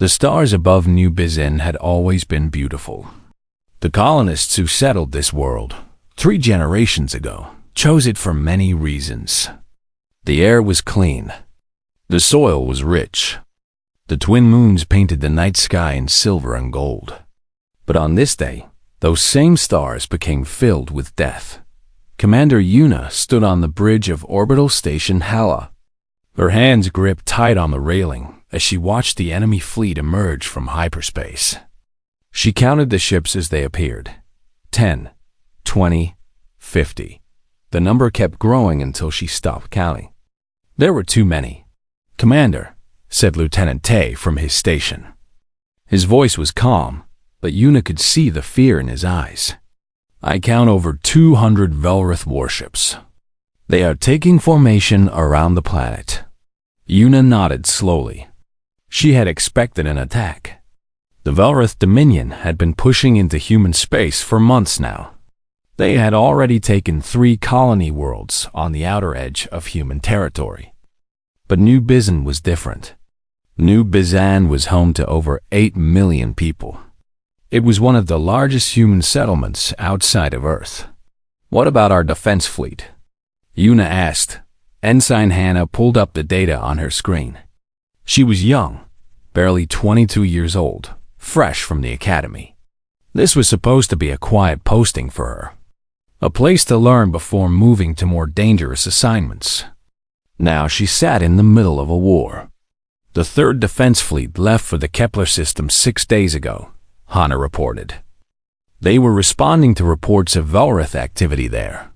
The stars above New Bizin had always been beautiful. The colonists who settled this world 3 generations ago chose it for many reasons. The air was clean. The soil was rich. The twin moons painted the night sky in silver and gold. But on this day, those same stars became filled with death. Commander Yuna stood on the bridge of Orbital Station Hala. Her hands gripped tight on the railing as she watched the enemy fleet emerge from hyperspace. She counted the ships as they appeared. 10, 20, 50. The number kept growing until she stopped counting. There were too many. "Commander," said Lieutenant Tay from his station. His voice was calm, but Yuna could see the fear in his eyes. "I count over 200 Velrith warships. They are taking formation around the planet." Yuna nodded slowly. She had expected an attack. The Velrith Dominion had been pushing into human space for months now. They had already taken 3 colony worlds on the outer edge of human territory. But New Bizin was different. New Bizan was home to over 8 million people. It was one of the largest human settlements outside of Earth. "What about our defense fleet?" Yuna asked. Ensign Hannah pulled up the data on her screen. She was young, barely 22 years old, fresh from the academy. This was supposed to be a quiet posting for her, a place to learn before moving to more dangerous assignments. Now she sat in the middle of a war. The 3rd Defense Fleet left for the Kepler system 6 days ago, Hannah reported. They were responding to reports of Velrith activity there.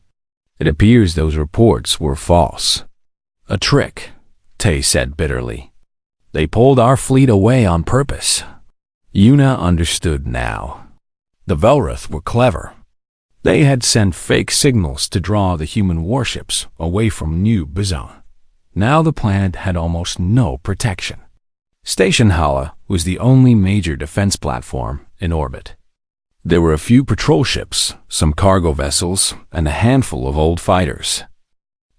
It appears those reports were false. "A trick," Tay said bitterly. "They pulled our fleet away on purpose." Yuna understood now. The Velrith were clever. They had sent fake signals to draw the human warships away from New Bizan. Now the planet had almost no protection. Station Hala was the only major defense platform in orbit. There were a few patrol ships, some cargo vessels, and a handful of old fighters.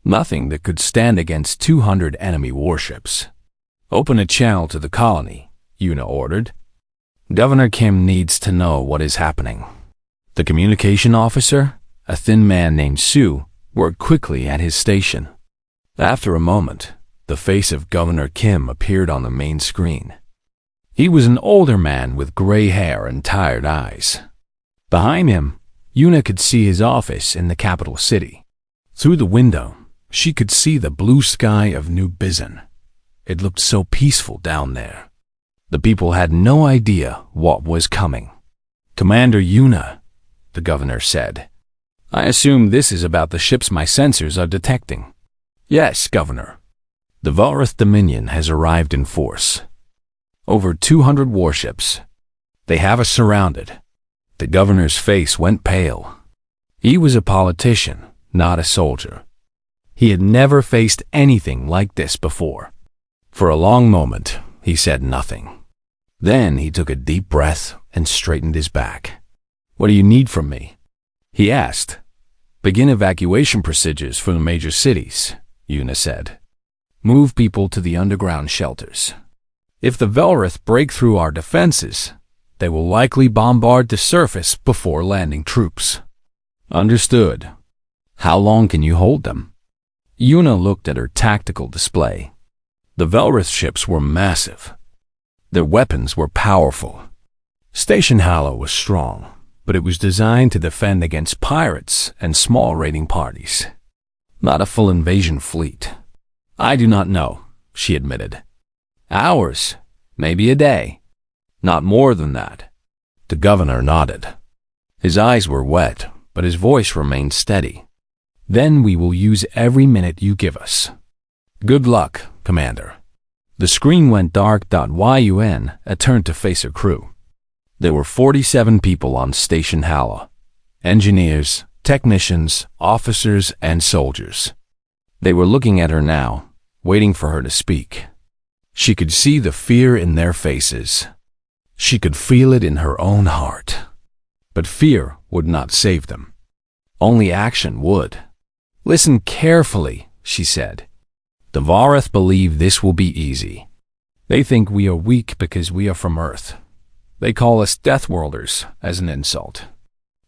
Nothing that could stand against 200 enemy warships. "Open a channel to the colony," Yuna ordered. "Governor Kim needs to know what is happening." The communication officer, a thin man named Sue, worked quickly at his station. After a moment, the face of Governor Kim appeared on the main screen. He was an older man with gray hair and tired eyes. Behind him, Yuna could see his office in the capital city. Through the window, she could see the blue sky of New Bizin. It looked so peaceful down there. The people had no idea what was coming. "Commander Yuna," the governor said. "I assume this is about the ships my sensors are detecting." "Yes, Governor. The Velrith Dominion has arrived in force. Over 200 warships. They have us surrounded." The governor's face went pale. He was a politician, not a soldier. He had never faced anything like this before. For a long moment, he said nothing. Then he took a deep breath and straightened his back. "What do you need from me?" he asked. "Begin evacuation procedures for the major cities," Yuna said. "Move people to the underground shelters. If the Velrith break through our defenses, they will likely bombard the surface before landing troops." "Understood. How long can you hold them?" Yuna looked at her tactical display. The Velrith ships were massive. Their weapons were powerful. Station Hala was strong, but it was designed to defend against pirates and small raiding parties. Not a full invasion fleet. "I do not know," she admitted. "Hours, maybe a day. Not more than that." The governor nodded. His eyes were wet, but his voice remained steady. "Then we will use every minute you give us." "Good luck, Commander." The screen went dark. Yuna turned to face her crew. There were 47 people on Station Hala. Engineers, technicians, officers, and soldiers. They were looking at her now, waiting for her to speak. She could see the fear in their faces. She could feel it in her own heart. But fear would not save them. Only action would. "Listen carefully," she said. "The Velrith believe this will be easy. They think we are weak because we are from Earth. They call us Deathworlders as an insult.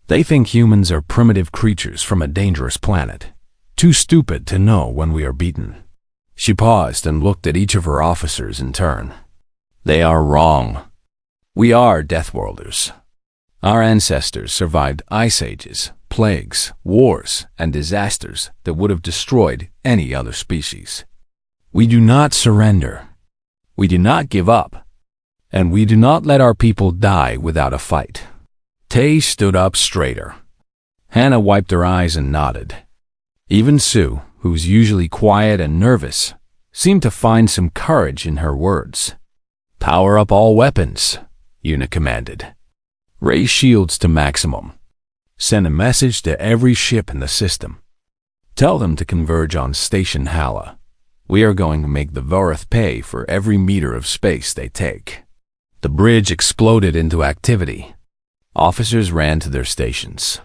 They think humans are primitive creatures from a dangerous planet, too stupid to know when we are beaten." She paused and looked at each of her officers in turn. "They are wrong. We are Deathworlders. Our ancestors survived ice ages, plagues, wars, and disasters that would have destroyed any other species. We do not surrender. We do not give up. And we do not let our people die without a fight." Tay stood up straighter. Hannah wiped her eyes and nodded. Even Sue, who was usually quiet and nervous, seemed to find some courage in her words. "Power up all weapons," Una commanded. "Raise shields to maximum. Send a message to every ship in the system. Tell them to converge on Station Hala. We are going to make the Vorith pay for every meter of space they take." The bridge exploded into activity. Officers ran to their stations.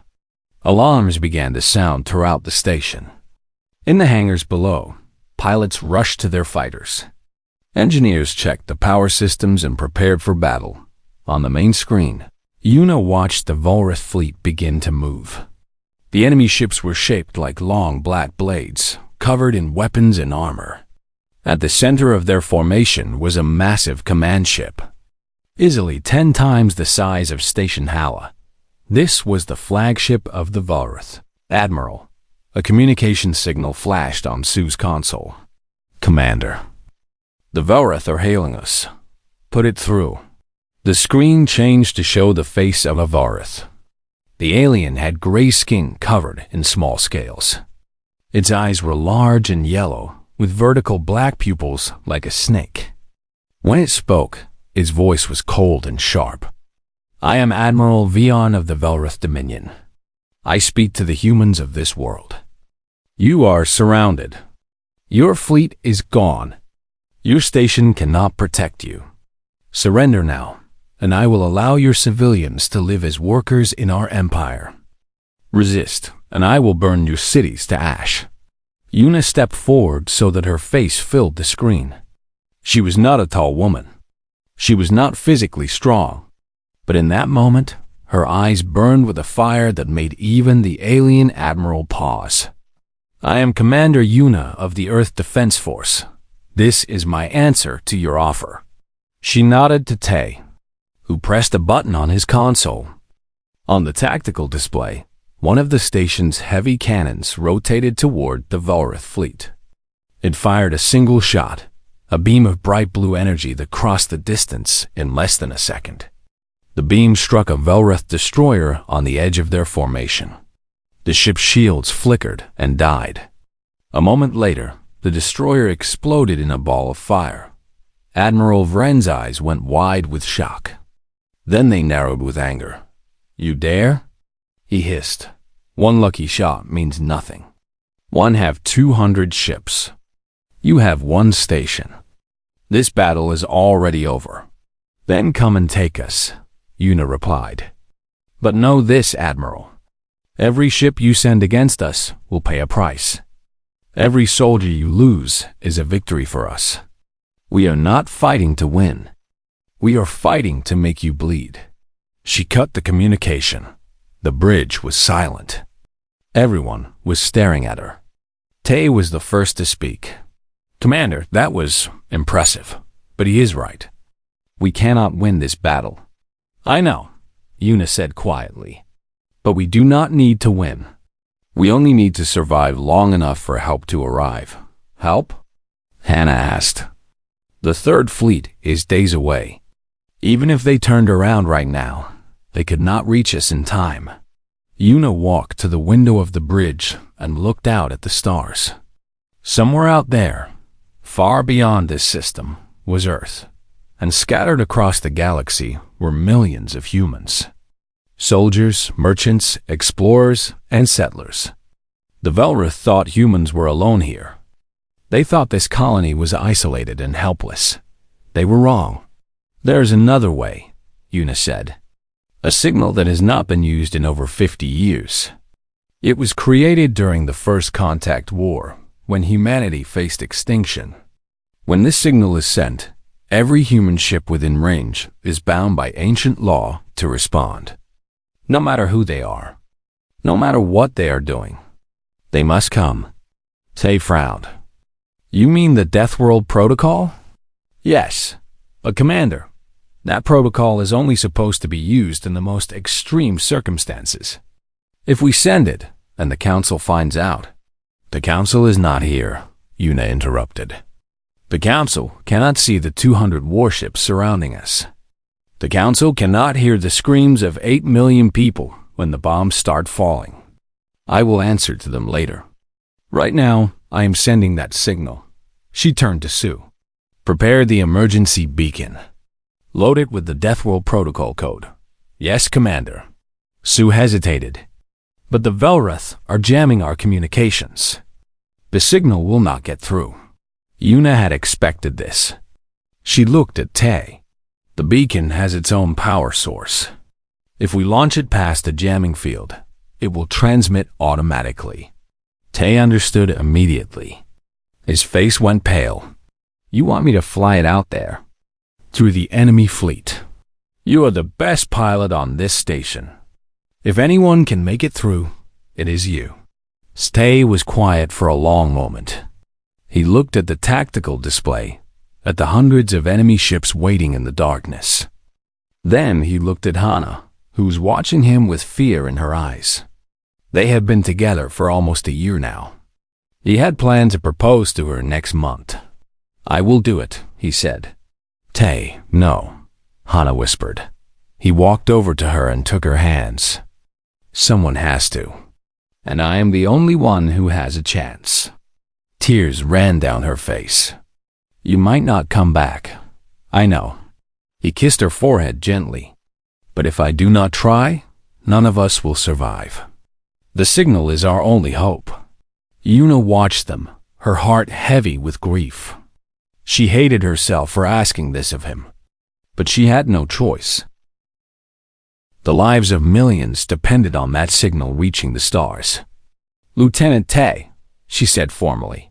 Alarms began to sound throughout the station. In the hangars below, pilots rushed to their fighters. Engineers checked the power systems and prepared for battle. On the main screen, Una watched the Vorith fleet begin to move. The enemy ships were shaped like long black blades, covered in weapons and armor. At the center of their formation was a massive command ship, easily 10 times the size of Station Hala. This was the flagship of the Vorith. "Admiral," a communication signal flashed on Sue's console. "Commander, the Vorith are hailing us. Put it through." The screen changed to show the face of a Vorith. The alien had gray skin covered in small scales. Its eyes were large and yellow, with vertical black pupils like a snake. When it spoke, its voice was cold and sharp. "I am Admiral Vion of the Vorith Dominion. I speak to the humans of this world. You are surrounded. Your fleet is gone. Your station cannot protect you. Surrender now, and I will allow your civilians to live as workers in our empire. Resist, and I will burn your cities to ash." Una stepped forward so that her face filled the screen. She was not a tall woman. She was not physically strong. But in that moment, her eyes burned with a fire that made even the alien admiral pause. "I am Commander Una of the Earth Defense Force. This is my answer to your offer." She nodded to Tay, who pressed a button on his console. On the tactical display, one of the station's heavy cannons rotated toward the Vorith fleet. It fired a single shot, a beam of bright blue energy that crossed the distance in less than a second. The beam struck a Vorith destroyer on the edge of their formation. The ship's shields flickered and died. A moment later, the destroyer exploded in a ball of fire. Admiral Vren's eyes went wide with shock. Then they narrowed with anger. "You dare?" he hissed. "One lucky shot means nothing. One have 200 ships. You have one station. This battle is already over. Then come and take us," Una replied. "But know this, Admiral. Every ship you send against us will pay a price. Every soldier you lose is a victory for us. We are not fighting to win. We are fighting to make you bleed." She cut the communication. The bridge was silent. Everyone was staring at her. Tay was the first to speak. "Commander, that was impressive, but he is right. We cannot win this battle." "I know," Una said quietly. "But we do not need to win. We only need to survive long enough for help to arrive." "Help?" Hannah asked. "The Third Fleet is days away. Even if they turned around right now, they could not reach us in time." Una walked to the window of the bridge and looked out at the stars. Somewhere out there, far beyond this system, was Earth, and scattered across the galaxy were millions of humans. Soldiers, merchants, explorers, and settlers. The Vorith thought humans were alone here. They thought this colony was isolated and helpless. They were wrong. "There is another way," Una said. "A signal that has not been used in over 50 years. It was created during the First Contact War, when humanity faced extinction. When this signal is sent, Every human ship within range is bound by ancient law to respond. No matter who they are, no matter what they are doing, they must come. Tay frowned. You mean the Deathworld Protocol? Yes, but Commander, that protocol is only supposed to be used in the most extreme circumstances. If we send it, and the Council finds out. The Council is not here, Yuna interrupted. The Council cannot see the 200 warships surrounding us. The Council cannot hear the screams of 8 million people when the bombs start falling. I will answer to them later. Right now, I am sending that signal. She turned to Sue. Prepare the emergency beacon. Load it with the Deathworld Protocol code. Yes, Commander. Sue hesitated. But the Velrath are jamming our communications. The signal will not get through. Yuna had expected this. She looked at Tay. The beacon has its own power source. If we launch it past the jamming field, it will transmit automatically. Tay understood immediately. His face went pale. You want me to fly it out there? Through the enemy fleet. You are the best pilot on this station. If anyone can make it through, it is you. Tay was quiet for a long moment. He looked at the tactical display, at the hundreds of enemy ships waiting in the darkness. Then he looked at Hana, who was watching him with fear in her eyes. They had been together for almost a year now. He had planned to propose to her next month. I will do it, he said. Tay, no, Hana whispered. He walked over to her and took her hands. Someone has to. And I am the only one who has a chance. Tears ran down her face. You might not come back. I know. He kissed her forehead gently. But if I do not try, none of us will survive. The signal is our only hope. Yuna watched them, her heart heavy with grief. She hated herself for asking this of him. But she had no choice. The lives of millions depended on that signal reaching the stars. Lieutenant Tay, she said formally.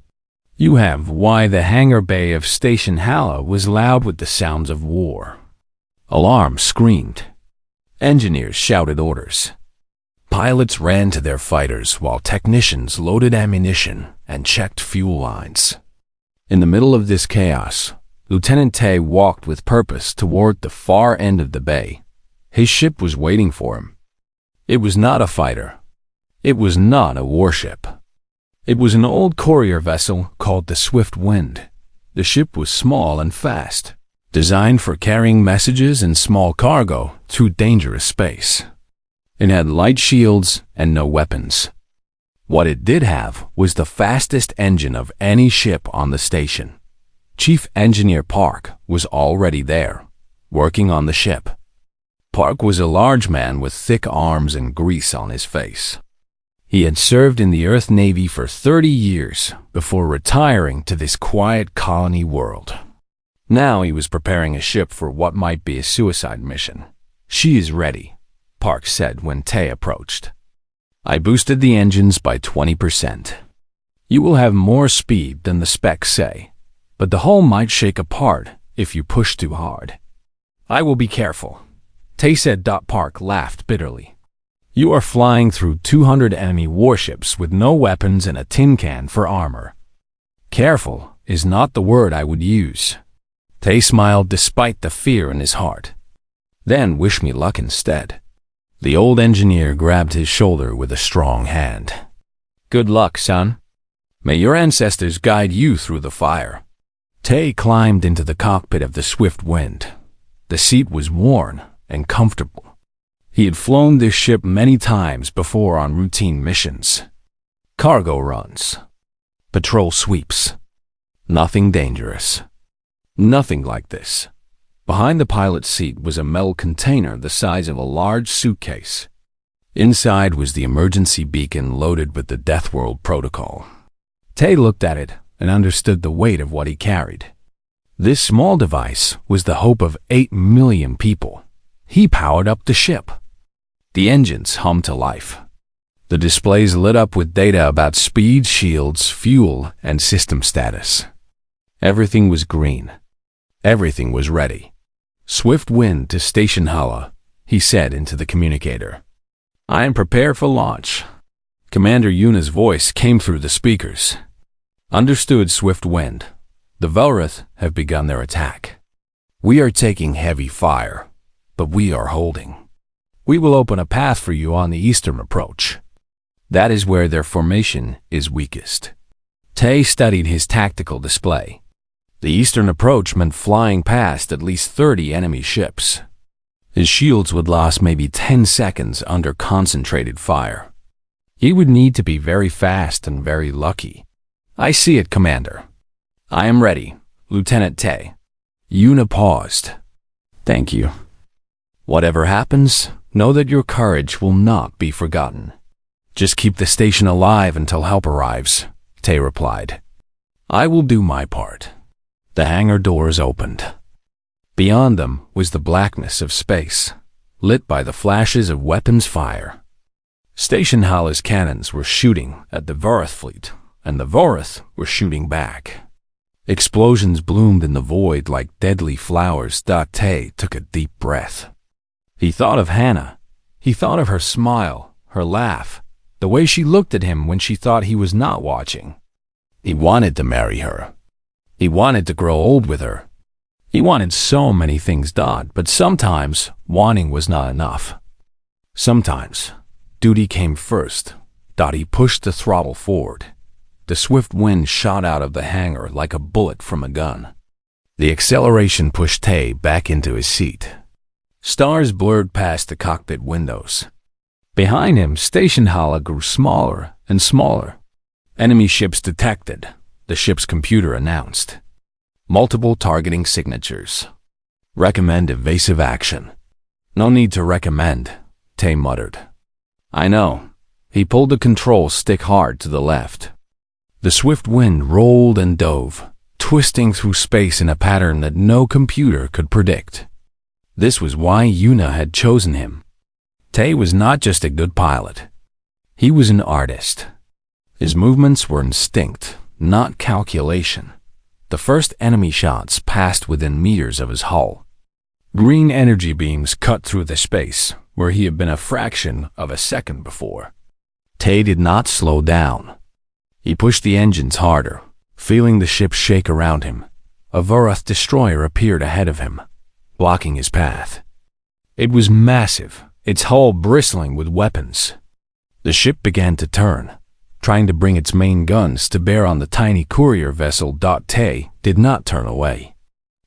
You have why the hangar bay of Station Hala was loud with the sounds of war. Alarms screamed. Engineers shouted orders. Pilots ran to their fighters while technicians loaded ammunition and checked fuel lines. In the middle of this chaos, Lieutenant Tay walked with purpose toward the far end of the bay. His ship was waiting for him. It was not a fighter. It was not a warship. It was an old courier vessel called the Swift Wind. The ship was small and fast, designed for carrying messages and small cargo through dangerous space. It had light shields and no weapons. What it did have was the fastest engine of any ship on the station. Chief Engineer Park was already there, working on the ship. Park was a large man with thick arms and grease on his face. He had served in the Earth Navy for 30 years before retiring to this quiet colony world. Now he was preparing a ship for what might be a suicide mission. She is ready, Park said when Tay approached. I boosted the engines by 20%. You will have more speed than the specs say, but the hull might shake apart if you push too hard. I will be careful, Tay said. Park laughed bitterly. You are flying through 200 enemy warships with no weapons and a tin can for armor. Careful is not the word I would use. Tay smiled despite the fear in his heart. Then wish me luck instead. The old engineer grabbed his shoulder with a strong hand. Good luck, son. May your ancestors guide you through the fire. Tay climbed into the cockpit of the Swift Wind. The seat was worn and comfortable. He had flown this ship many times before on routine missions. Cargo runs. Patrol sweeps. Nothing dangerous. Nothing like this. Behind the pilot's seat was a metal container the size of a large suitcase. Inside was the emergency beacon loaded with the Deathworld Protocol. Tay looked at it and understood the weight of what he carried. This small device was the hope of 8 million people. He powered up the ship. The engines hummed to life. The displays lit up with data about speed, shields, fuel, and system status. Everything was green. Everything was ready. "Swift wind to Station Hala," he said into the communicator. "I am prepared for launch." Commander Yuna's voice came through the speakers. "Understood, Swift Wind. The Velrith have begun their attack. We are taking heavy fire, but we are holding. We will open a path for you on the eastern approach. That is where their formation is weakest." Tay studied his tactical display. The eastern approach meant flying past at least 30 enemy ships. His shields would last maybe 10 seconds under concentrated fire. He would need to be very fast and very lucky. "I see it, Commander." "I am ready, Lieutenant Tay." Yuna paused. "Thank you. Whatever happens, know that your courage will not be forgotten." "Just keep the station alive until help arrives," Tay replied. "I will do my part." The hangar doors opened. Beyond them was the blackness of space, lit by the flashes of weapons fire. Station Hala's cannons were shooting at the Vorith fleet, and the Vorith were shooting back. Explosions bloomed in the void like deadly flowers. Tay took a deep breath. He thought of Hannah. He thought of her smile, her laugh, the way she looked at him when she thought he was not watching. He wanted to marry her. He wanted to grow old with her. He wanted so many things, but sometimes wanting was not enough. Sometimes duty came first. He pushed the throttle forward. The swift wind shot out of the hangar like a bullet from a gun. The acceleration pushed Tay back into his seat. Stars blurred past the cockpit windows. Behind him, Station Hala grew smaller and smaller. "Enemy ships detected," the ship's computer announced. "Multiple targeting signatures. Recommend evasive action." "No need to recommend," Tay muttered. "I know." He pulled the control stick hard to the left. The swift wind rolled and dove, twisting through space in a pattern that no computer could predict. This was why Yuna had chosen him. Tay was not just a good pilot. He was an artist. His movements were instinct, not calculation. The first enemy shots passed within meters of his hull. Green energy beams cut through the space where he had been a fraction of a second before. Tay did not slow down. He pushed the engines harder, feeling the ship shake around him. A Vorith destroyer appeared ahead of him, blocking his path. It was massive, its hull bristling with weapons. The ship began to turn, trying to bring its main guns to bear on the tiny courier vessel. Tay did not turn away.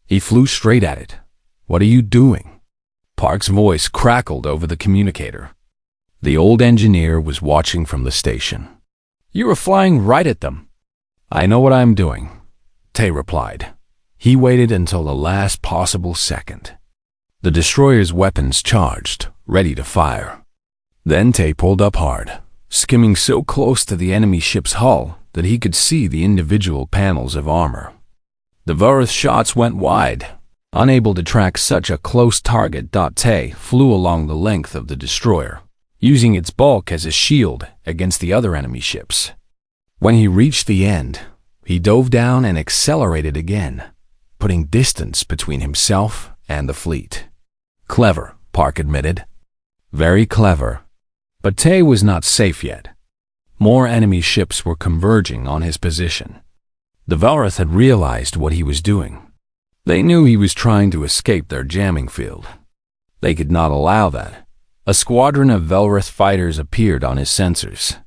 He flew straight at it. "What are you doing?" Park's voice crackled over the communicator. The old engineer was watching from the station. "You were flying right at them." "I know what I'm doing," Tay replied. He waited until the last possible second. The destroyer's weapons charged, ready to fire. Then Tay pulled up hard, skimming so close to the enemy ship's hull that he could see the individual panels of armor. The Vorith shots went wide. Unable to track such a close target, Tay flew along the length of the destroyer, using its bulk as a shield against the other enemy ships. When he reached the end, he dove down and accelerated again, putting distance between himself and the fleet. "Clever," Park admitted. "Very clever." But Tay was not safe yet. More enemy ships were converging on his position. The Velrith had realized what he was doing. They knew he was trying to escape their jamming field. They could not allow that. A squadron of Velrith fighters appeared on his sensors.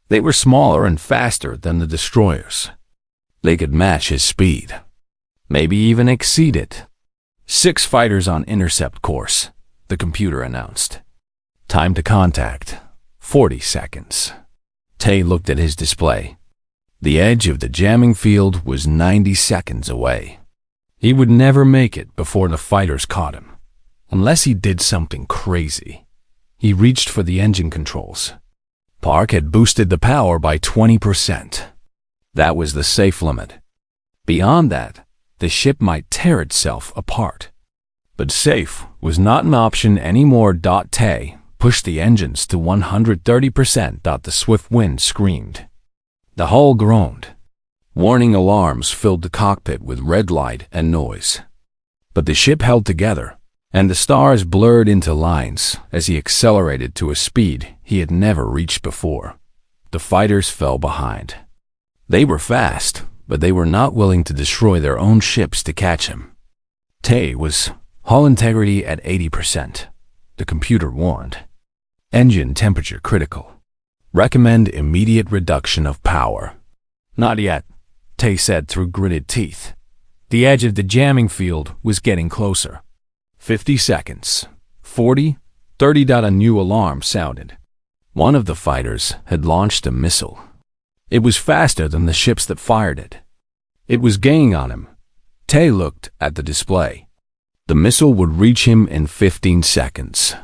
They were smaller and faster than the destroyers. They could match his speed, maybe even exceed it. 6 fighters on intercept course, the computer announced. Time to contact, 40 seconds. Tay looked at his display. The edge of the jamming field was 90 seconds away. He would never make it before the fighters caught him, unless he did something crazy. He reached for the engine controls. Park had boosted the power by 20%. That was the safe limit. Beyond that, the ship might tear itself apart. But safe was not an option anymore. Tay pushed the engines to 130%. The swift wind screamed. The hull groaned. Warning alarms filled the cockpit with red light and noise. But the ship held together, and the stars blurred into lines as he accelerated to a speed he had never reached before. The fighters fell behind. They were fast, but they were not willing to destroy their own ships to catch him. Tay was hull integrity at 80%. The computer warned. Engine temperature critical. Recommend immediate reduction of power. Not yet, Tay said through gritted teeth. The edge of the jamming field was getting closer. 50 seconds. 40, 30. A new alarm sounded. One of the fighters had launched a missile. It was faster than the ships that fired it. It was gaining on him. Tay looked at the display. The missile would reach him in 15 seconds.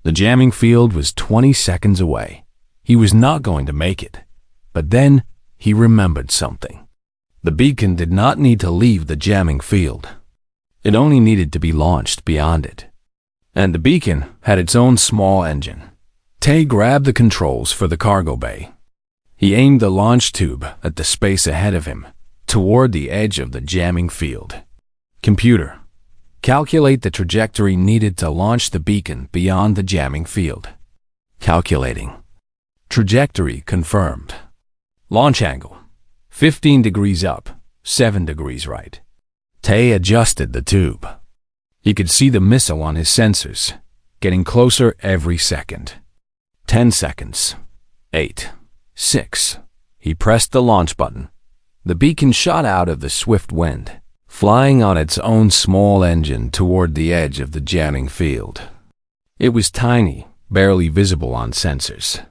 The jamming field was 20 seconds away. He was not going to make it. But then he remembered something. The beacon did not need to leave the jamming field. It only needed to be launched beyond it. And the beacon had its own small engine. Tay grabbed the controls for the cargo bay. He aimed the launch tube at the space ahead of him, toward the edge of the jamming field. Computer, calculate the trajectory needed to launch the beacon beyond the jamming field. Calculating. Trajectory confirmed. Launch angle, 15 degrees up, 7 degrees right. Tay adjusted the tube. He could see the missile on his sensors, getting closer every second. 10 seconds. 8. 6. He pressed the launch button. The beacon shot out of the swift wind, flying on its own small engine toward the edge of the jamming field. It was tiny, barely visible on sensors.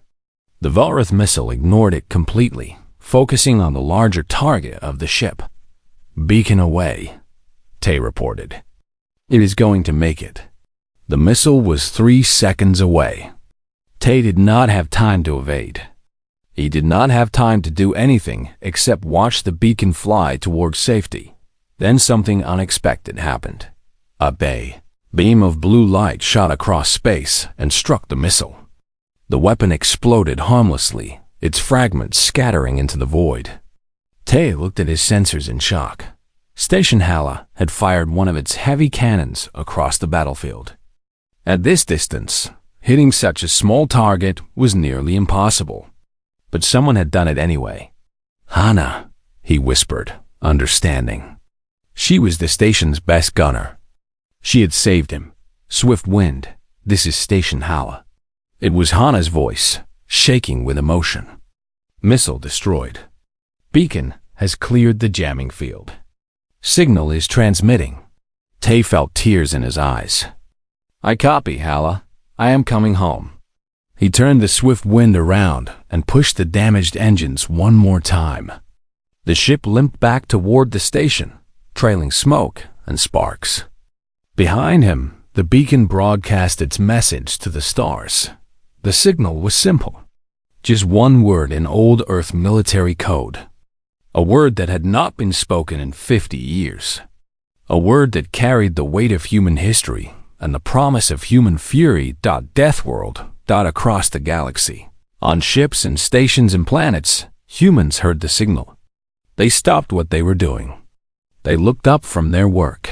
The Valrath missile ignored it completely, focusing on the larger target of the ship. Beacon away, Tay reported. It is going to make it. The missile was 3 seconds away. Tay did not have time to evade. He did not have time to do anything except watch the beacon fly toward safety. Then something unexpected happened. A beam of blue light shot across space and struck the missile. The weapon exploded harmlessly, its fragments scattering into the void. Tay looked at his sensors in shock. Station Hala had fired one of its heavy cannons across the battlefield. At this distance, hitting such a small target was nearly impossible. But someone had done it anyway. Hana, he whispered, understanding. She was the station's best gunner. She had saved him. Swift wind, this is Station Hala. It was Hana's voice, shaking with emotion. Missile destroyed. Beacon has cleared the jamming field. Signal is transmitting. Tay felt tears in his eyes. I copy, Hala. I am coming home. He turned the swift wind around and pushed the damaged engines one more time. The ship limped back toward the station, trailing smoke and sparks. Behind him, the beacon broadcast its message to the stars. The signal was simple. Just one word in old Earth military code. A word that had not been spoken in 50 years. A word that carried the weight of human history and the promise of human fury. Deathworld. Across the galaxy. On ships and stations and planets, humans heard the signal. They stopped what they were doing. They looked up from their work.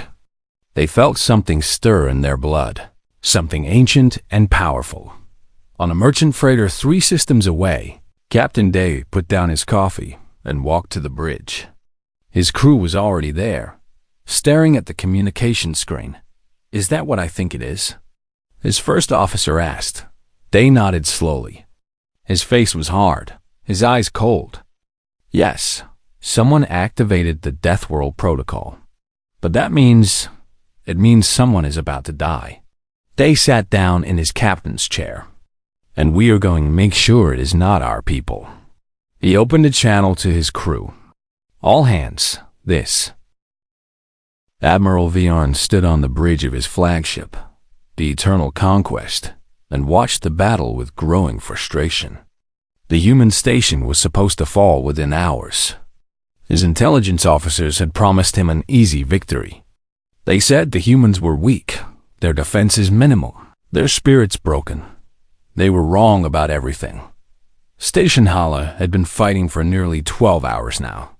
They felt something stir in their blood, something ancient and powerful. On a merchant freighter 3 systems away, Captain Day put down his coffee and walked to the bridge. His crew was already there, staring at the communication screen. Is that what I think it is? His first officer asked. Day nodded slowly. His face was hard, his eyes cold. Yes, someone activated the Deathworld protocol. But it means someone is about to die. Day sat down in his captain's chair. And we are going to make sure it is not our people. He opened a channel to his crew. All hands, this. Admiral Viarn stood on the bridge of his flagship, the Eternal Conquest, and watched the battle with growing frustration. The human station was supposed to fall within hours. His intelligence officers had promised him an easy victory. They said the humans were weak, their defenses minimal, their spirits broken. They were wrong about everything. Station Hala had been fighting for nearly 12 hours now.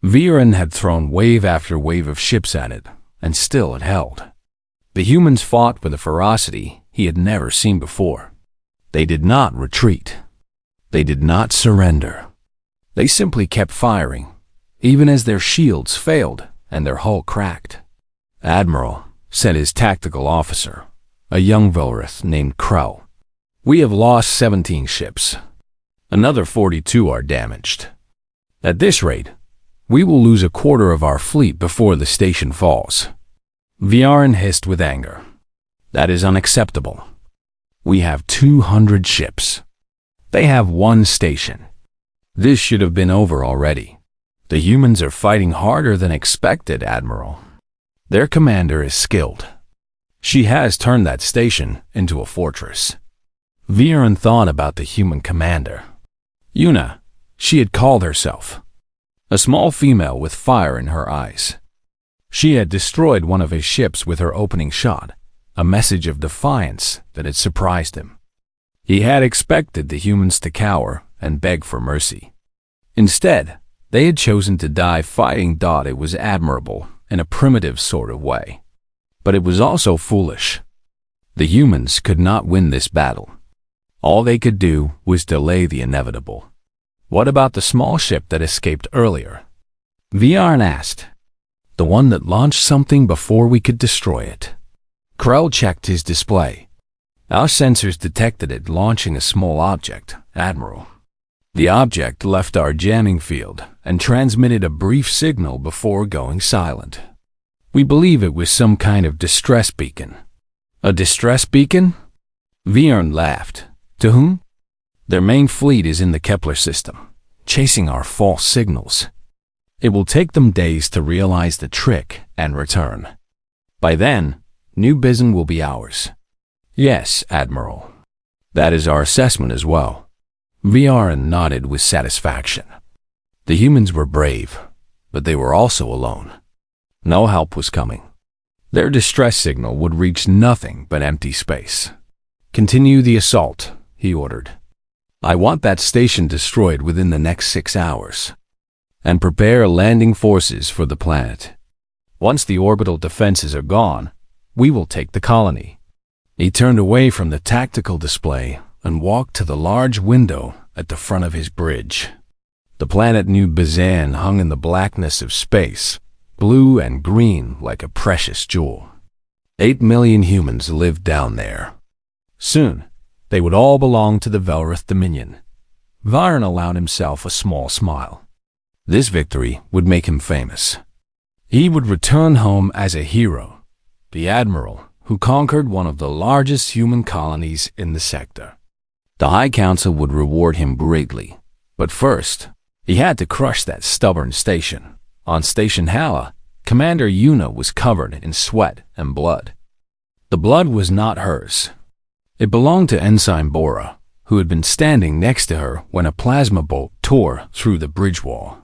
Viren had thrown wave after wave of ships at it, and still it held. The humans fought with a ferocity he had never seen before. They did not retreat. They did not surrender. They simply kept firing, even as their shields failed and their hull cracked. "Admiral," said his tactical officer, a young Velrith named Krell, "we have lost 17 ships. Another 42 are damaged. At this rate, we will lose a quarter of our fleet before the station falls." Viarin hissed with anger. "That is unacceptable. We have 200 ships. They have one station. This should have been over already. The humans are fighting harder than expected, Admiral. Their commander is skilled. She has turned that station into a fortress." Viren thought about the human commander. Yuna, she had called herself. A small female with fire in her eyes. She had destroyed one of his ships with her opening shot, a message of defiance that had surprised him. He had expected the humans to cower and beg for mercy. Instead, they had chosen to die fighting. It was admirable in a primitive sort of way. But it was also foolish. The humans could not win this battle. All they could do was delay the inevitable. "What about the small ship that escaped earlier?" Viarn asked. "The one that launched something before we could destroy it." Krell checked his display. "Our sensors detected it launching a small object, Admiral. The object left our jamming field and transmitted a brief signal before going silent. We believe it was some kind of distress beacon." "A distress beacon?" Viarn laughed. "To whom?" "Their main fleet is in the Kepler system, chasing our false signals. It will take them days to realize the trick and return. By then, New Bizen will be ours." "Yes, Admiral. That is our assessment as well." Viarn nodded with satisfaction. The humans were brave, but they were also alone. No help was coming. Their distress signal would reach nothing but empty space. "Continue the assault," he ordered. "I want that station destroyed within the next 6 hours. And prepare landing forces for the planet. Once the orbital defenses are gone, we will take the colony." He turned away from the tactical display and walked to the large window at the front of his bridge. The planet New Bizen hung in the blackness of space, blue and green like a precious jewel. 8 million humans lived down there. Soon, they would all belong to the Velrith Dominion. Viren allowed himself a small smile. This victory would make him famous. He would return home as a hero, the Admiral who conquered one of the largest human colonies in the sector. The High Council would reward him greatly, but first, he had to crush that stubborn station. On Station Hala, Commander Yuna was covered in sweat and blood. The blood was not hers. It belonged to Ensign Bora, who had been standing next to her when a plasma bolt tore through the bridge wall.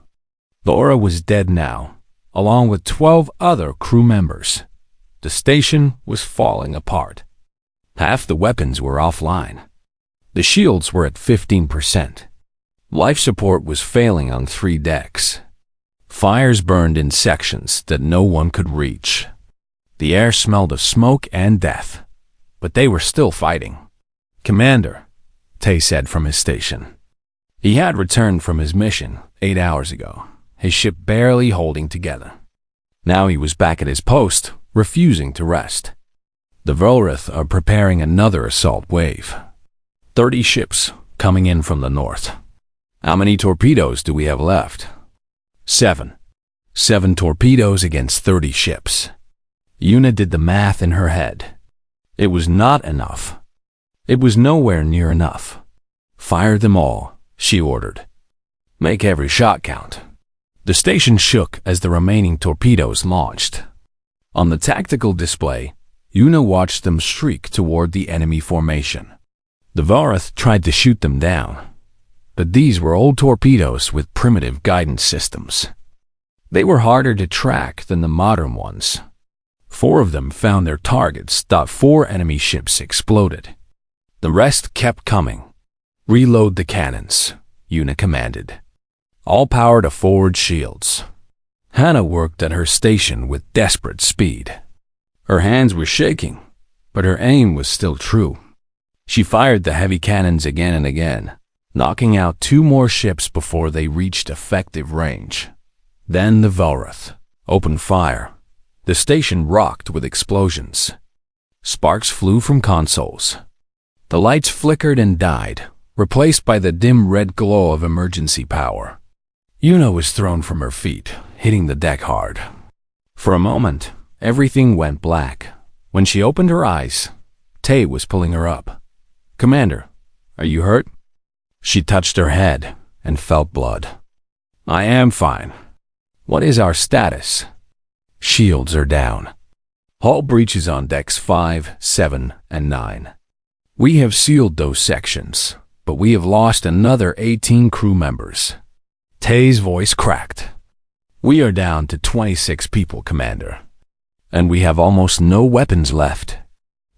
Bora was dead now, along with 12 other crew members. The station was falling apart. Half the weapons were offline. The shields were at 15%. Life support was failing on 3 decks. Fires burned in sections that no one could reach. The air smelled of smoke and death, but they were still fighting. "Commander," Tay said from his station. He had returned from his mission 8 hours ago, his ship barely holding together. Now he was back at his post, refusing to rest. "The Velrith are preparing another assault wave. 30 ships coming in from the north. How many torpedoes do we have left?" 7. 7 torpedoes against 30 ships. Yuna did the math in her head. It was not enough. It was nowhere near enough. "Fire them all," she ordered. "Make every shot count." The station shook as the remaining torpedoes launched. On the tactical display, Yuna watched them streak toward the enemy formation. The Velrith tried to shoot them down, but these were old torpedoes with primitive guidance systems. They were harder to track than the modern ones. 4 of them found their targets. 4 enemy ships exploded. The rest kept coming. "Reload the cannons," Yuna commanded. "All power to forward shields." Hannah worked at her station with desperate speed. Her hands were shaking, but her aim was still true. She fired the heavy cannons again and again, knocking out 2 more ships before they reached effective range. Then the Velroth opened fire. The station rocked with explosions. Sparks flew from consoles. The lights flickered and died, replaced by the dim red glow of emergency power. Una was thrown from her feet, hitting the deck hard. For a moment, everything went black. When she opened her eyes, Tay was pulling her up. "Commander, are you hurt?" She touched her head and felt blood. "I am fine. What is our status?" "Shields are down. Hull breaches on decks 5, 7, and 9. We have sealed those sections, but we have lost another 18 crew members." Tay's voice cracked. "We are down to 26 people, Commander. And we have almost no weapons left."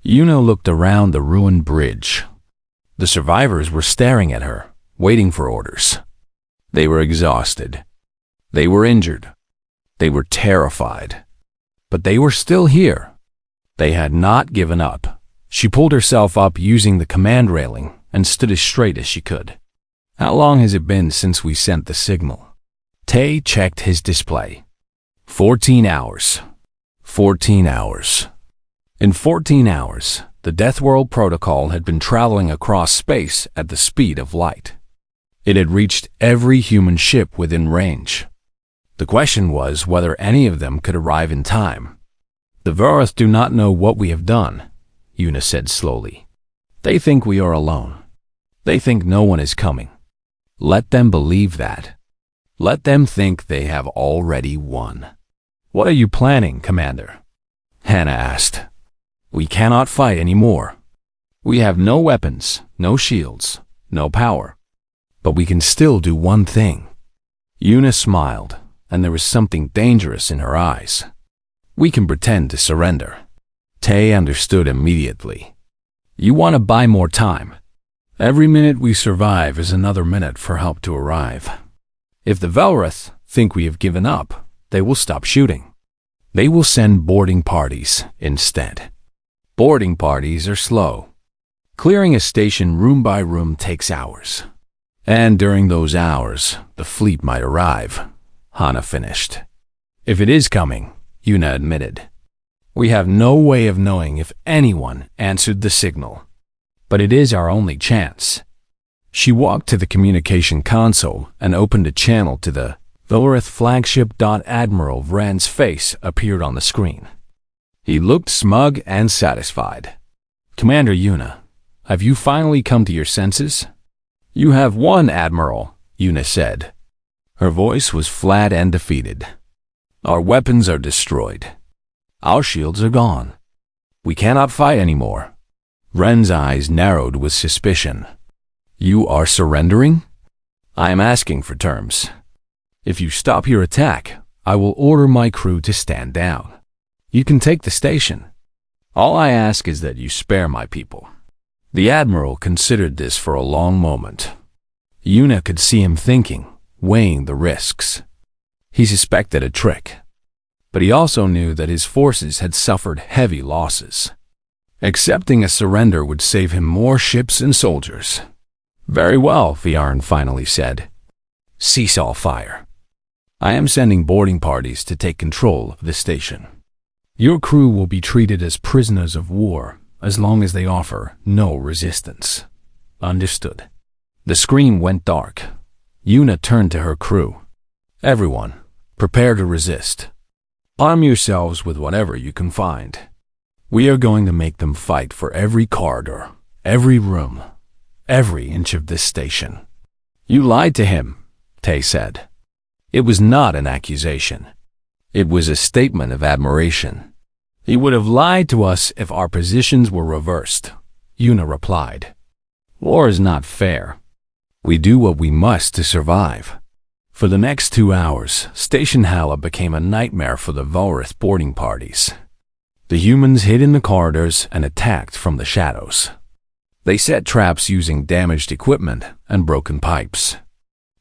Una looked around the ruined bridge. The survivors were staring at her, waiting for orders. They were exhausted. They were injured. They were terrified. But they were still here. They had not given up. She pulled herself up using the command railing and stood as straight as she could. "How long has it been since we sent the signal?" Tay checked his display. 14 hours. 14 hours. In 14 hours, the Deathworld protocol had been traveling across space at the speed of light. It had reached every human ship within range. The question was whether any of them could arrive in time. "The Velroth do not know what we have done," Una said slowly. "They think we are alone. They think no one is coming. Let them believe that. Let them think they have already won." "What are you planning, Commander?" Hannah asked. "We cannot fight anymore. We have no weapons, no shields, no power. But we can still do one thing." Una smiled, and there was something dangerous in her eyes. "We can pretend to surrender." Tay understood immediately. "You want to buy more time. Every minute we survive is another minute for help to arrive. If the Velroth think we have given up, they will stop shooting. They will send boarding parties instead. Boarding parties are slow. Clearing a station room by room takes hours. And during those hours, the fleet might arrive," Hannah finished. "If it is coming," Una admitted, "we have no way of knowing if anyone answered the signal. But it is our only chance." She walked to the communication console and opened a channel to the Velroth flagship. Admiral Vrand's face appeared on the screen. He looked smug and satisfied. "Commander Una, have you finally come to your senses?" "You have won, Admiral," Una said. Her voice was flat and defeated. "Our weapons are destroyed. Our shields are gone. We cannot fight anymore." Vrand's eyes narrowed with suspicion. "You are surrendering?" "I am asking for terms. If you stop your attack, I will order my crew to stand down. You can take the station. All I ask is that you spare my people." The Admiral considered this for a long moment. Una could see him thinking, weighing the risks. He suspected a trick. But he also knew that his forces had suffered heavy losses. Accepting a surrender would save him more ships and soldiers. "Very well," Viarn finally said. "Cease all fire. I am sending boarding parties to take control of the station. Your crew will be treated as prisoners of war as long as they offer no resistance." "Understood." The screen went dark. Una turned to her crew. "Everyone, prepare to resist. Arm yourselves with whatever you can find. We are going to make them fight for every corridor, every room, every inch of this station." "You lied to him," Tay said. It was not an accusation. It was a statement of admiration. "He would have lied to us if our positions were reversed," Una replied. "War is not fair. We do what we must to survive." For the next 2 hours, Station Hala became a nightmare for the Velroth boarding parties. The humans hid in the corridors and attacked from the shadows. They set traps using damaged equipment and broken pipes.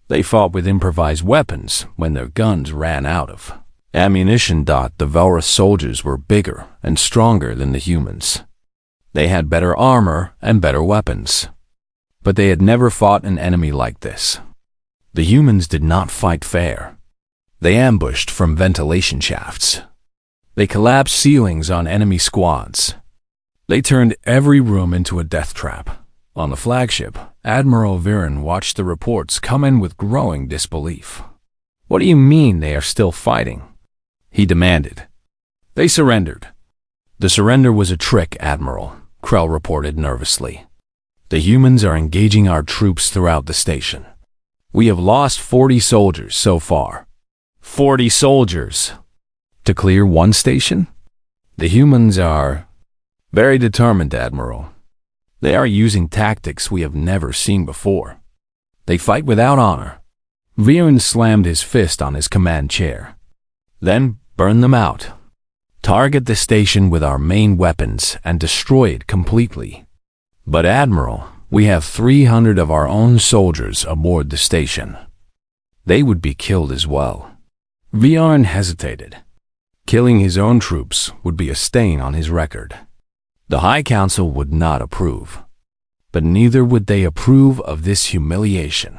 They fought with improvised weapons when their guns ran out of Ammunition. The Velrith soldiers were bigger and stronger than the humans. They had better armor and better weapons. But they had never fought an enemy like this. The humans did not fight fair. They ambushed from ventilation shafts. They collapsed ceilings on enemy squads. They turned every room into a death trap. On the flagship, Admiral Viren watched the reports come in with growing disbelief. "What do you mean they are still fighting?" he demanded. "They surrendered." "The surrender was a trick, Admiral," Krell reported nervously. "The humans are engaging our troops throughout the station. We have lost 40 soldiers so far." 40 soldiers? To clear one station? The humans are very determined, Admiral. They are using tactics we have never seen before. They fight without honor. Viren slammed his fist on his command chair. "Then burn them out. Target the station with our main weapons and destroy it completely." "But Admiral, we have 300 of our own soldiers aboard the station. They would be killed as well." Viren hesitated. Killing his own troops would be a stain on his record. The High Council would not approve. But neither would they approve of this humiliation.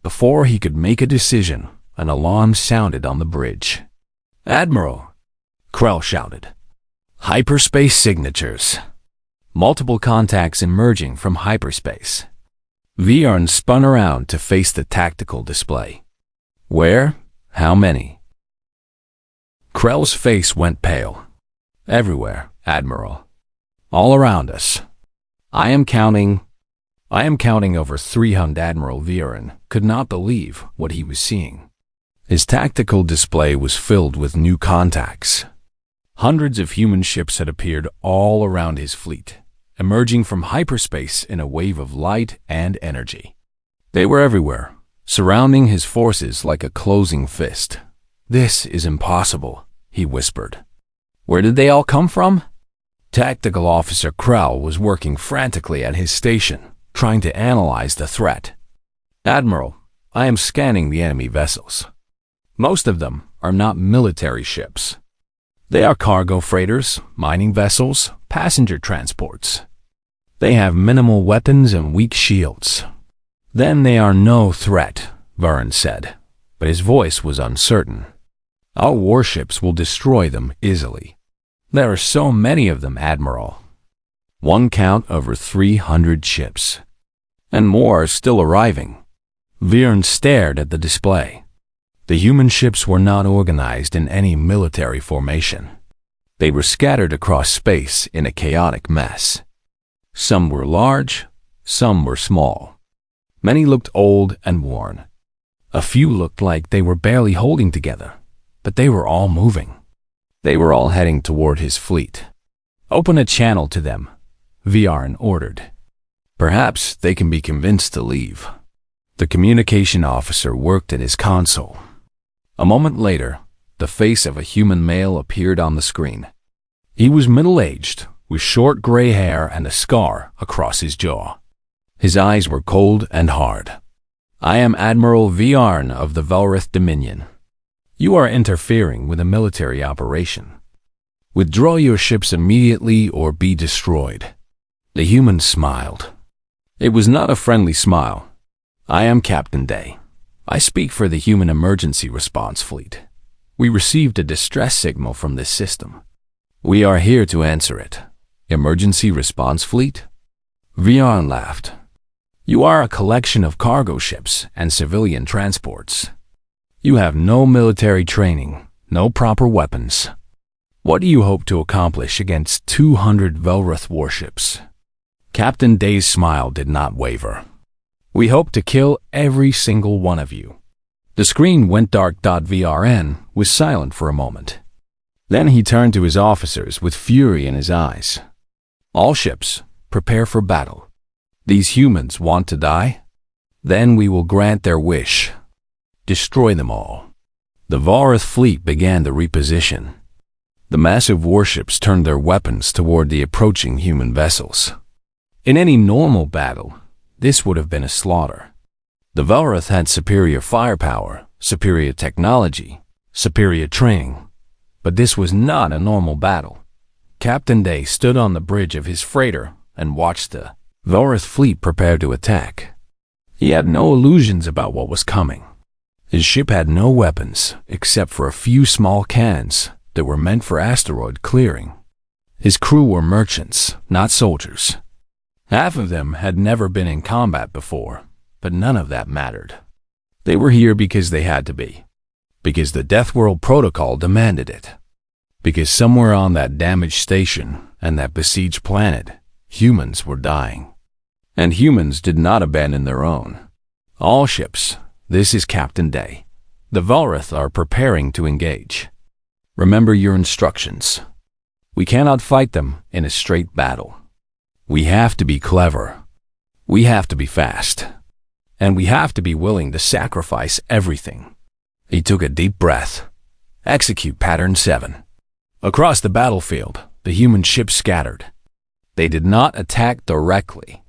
Before he could make a decision, an alarm sounded on the bridge. "Admiral!" Krell shouted. "Hyperspace signatures." Multiple contacts emerging from hyperspace. Viren spun around to face the tactical display. "Where? How many?" Krell's face went pale. "Everywhere, Admiral. All around us. I am counting over 300." Admiral Viren could not believe what he was seeing. His tactical display was filled with new contacts. Hundreds of human ships had appeared all around his fleet, emerging from hyperspace in a wave of light and energy. They were everywhere, surrounding his forces like a closing fist. "This is impossible," he whispered. "Where did they all come from?" Tactical Officer Krell was working frantically at his station, trying to analyze the threat. "Admiral, I am scanning the enemy vessels. Most of them are not military ships. They are cargo freighters, mining vessels, passenger transports. They have minimal weapons and weak shields." "Then they are no threat," Viren said, but his voice was uncertain. "Our warships will destroy them easily. There are so many of them, Admiral." One count over 300 ships. And more are still arriving. Viren stared at the display. The human ships were not organized in any military formation. They were scattered across space in a chaotic mess. Some were large, some were small. Many looked old and worn. A few looked like they were barely holding together, but they were all moving. They were all heading toward his fleet. "Open a channel to them," Viren ordered. "Perhaps they can be convinced to leave." The communication officer worked at his console. A moment later, the face of a human male appeared on the screen. He was middle-aged, with short gray hair and a scar across his jaw. His eyes were cold and hard. "I am Admiral Viren of the Velrith Dominion. You are interfering with a military operation. Withdraw your ships immediately or be destroyed." The human smiled. It was not a friendly smile. "I am Captain Day. I speak for the Human Emergency Response Fleet. We received a distress signal from this system. We are here to answer it." "Emergency Response Fleet?" Viren laughed. "You are a collection of cargo ships and civilian transports. You have no military training, no proper weapons. What do you hope to accomplish against 200 Velrith warships?" Captain Day's smile did not waver. "We hope to kill every single one of you." The screen went dark. Viren was silent for a moment. Then he turned to his officers with fury in his eyes. "All ships, prepare for battle. These humans want to die? Then we will grant their wish. Destroy them all." The Velrith fleet began to reposition. The massive warships turned their weapons toward the approaching human vessels. In any normal battle, this would have been a slaughter. The Velrith had superior firepower, superior technology, superior training. But this was not a normal battle. Captain Day stood on the bridge of his freighter and watched the Velrith fleet prepare to attack. He had no illusions about what was coming. His ship had no weapons except for a few small cannons that were meant for asteroid clearing. His crew were merchants, not soldiers. Half of them had never been in combat before, but none of that mattered. They were here because they had to be. Because the Deathworld protocol demanded it. Because somewhere on that damaged station and that besieged planet, humans were dying. And humans did not abandon their own. All ships, this is Captain Day. The Velrith are preparing to engage. Remember your instructions. We cannot fight them in a straight battle. We have to be clever. We have to be fast. And we have to be willing to sacrifice everything. He took a deep breath. Execute Pattern 7. Across the battlefield, the human ships scattered. They did not attack directly.